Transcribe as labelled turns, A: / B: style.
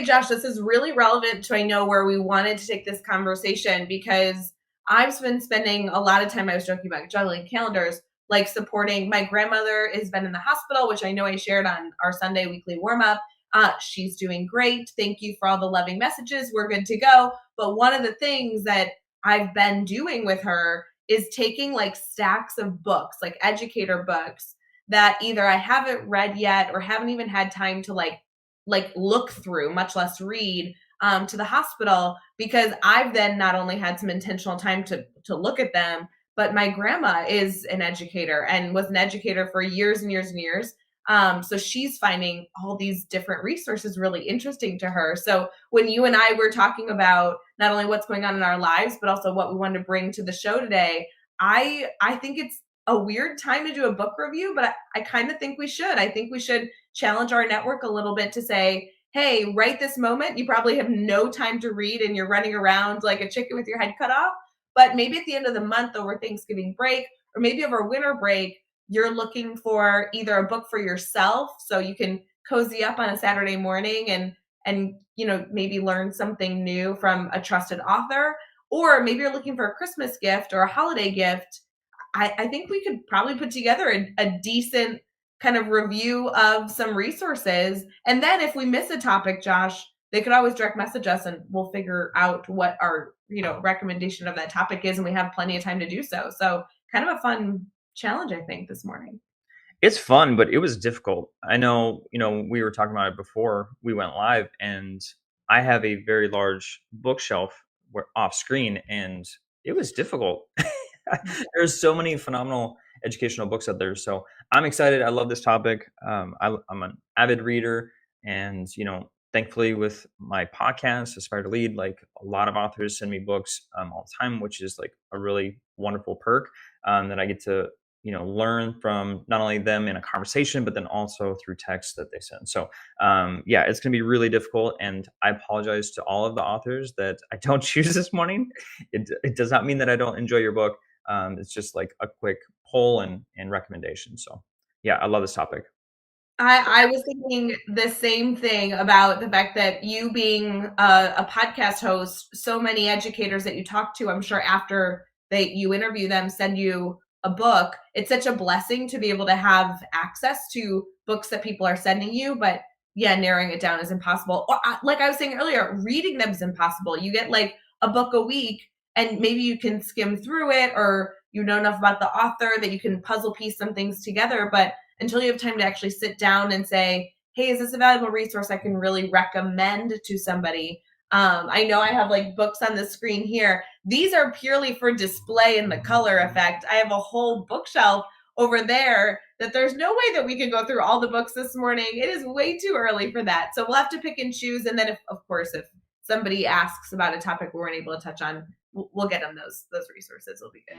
A: say, Josh, this is really relevant to, I know, where we wanted to take this conversation, because I've been spending a lot of time, I was joking about juggling calendars, like supporting my grandmother has been in the hospital, which I know I shared on our Sunday weekly warm up. She's doing great. Thank you for all the loving messages. We're good to go. But one of the things that I've been doing with her is taking like stacks of books, like educator books that either I haven't read yet or haven't even had time to like look through, much less read, to the hospital, because I've then not only had some intentional time to look at them, but my grandma is an educator and was an educator for years and years and years. So she's finding all these different resources really interesting to her. So when you and I were talking about not only what's going on in our lives, but also what we wanted to bring to the show today, I think it's a weird time to do a book review, but I kind of think we should. I think we should challenge our network a little bit to say, hey, right this moment, you probably have no time to read and you're running around like a chicken with your head cut off. But maybe at the end of the month over Thanksgiving break, or maybe over winter break, you're looking for either a book for yourself so you can cozy up on a Saturday morning and maybe learn something new from a trusted author, or maybe you're looking for a Christmas gift or a holiday gift. I think we could probably put together a decent kind of review of some resources. And then if we miss a topic, Josh, they could always direct message us and we'll figure out what our, recommendation of that topic is. And we have plenty of time to do so. So kind of a fun challenge, I think, this morning.
B: It's fun, but it was difficult. I know, we were talking about it before we went live, and I have a very large bookshelf off screen, and it was difficult. There's so many phenomenal educational books out there. So I'm excited. I love this topic. I'm an avid reader, and thankfully with my podcast, Aspire to Lead, like a lot of authors send me books all the time, which is like a really wonderful perk that I get to learn from not only them in a conversation, but then also through text that they send. So it's going to be really difficult. And I apologize to all of the authors that I don't choose this morning. It does not mean that I don't enjoy your book. It's just like a quick poll and recommendation. So yeah, I love this topic.
A: I was thinking the same thing about the fact that you being a podcast host, so many educators that you talk to, I'm sure after you interview them, send you a book. It's such a blessing to be able to have access to books that people are sending you. But yeah, narrowing it down is impossible. Or, like I was saying earlier, reading them is impossible. You get like a book a week and maybe you can skim through it, or you know enough about the author that you can puzzle piece some things together. But until you have time to actually sit down and say, hey, is this a valuable resource I can really recommend to somebody? I know I have like books on the screen here. These are purely for display and the color effect. I have a whole bookshelf over there that there's no way that we could go through all the books this morning. It is way too early for that. So we'll have to pick and choose. And then if somebody asks about a topic we weren't able to touch on, we'll get them those resources. It'll be good.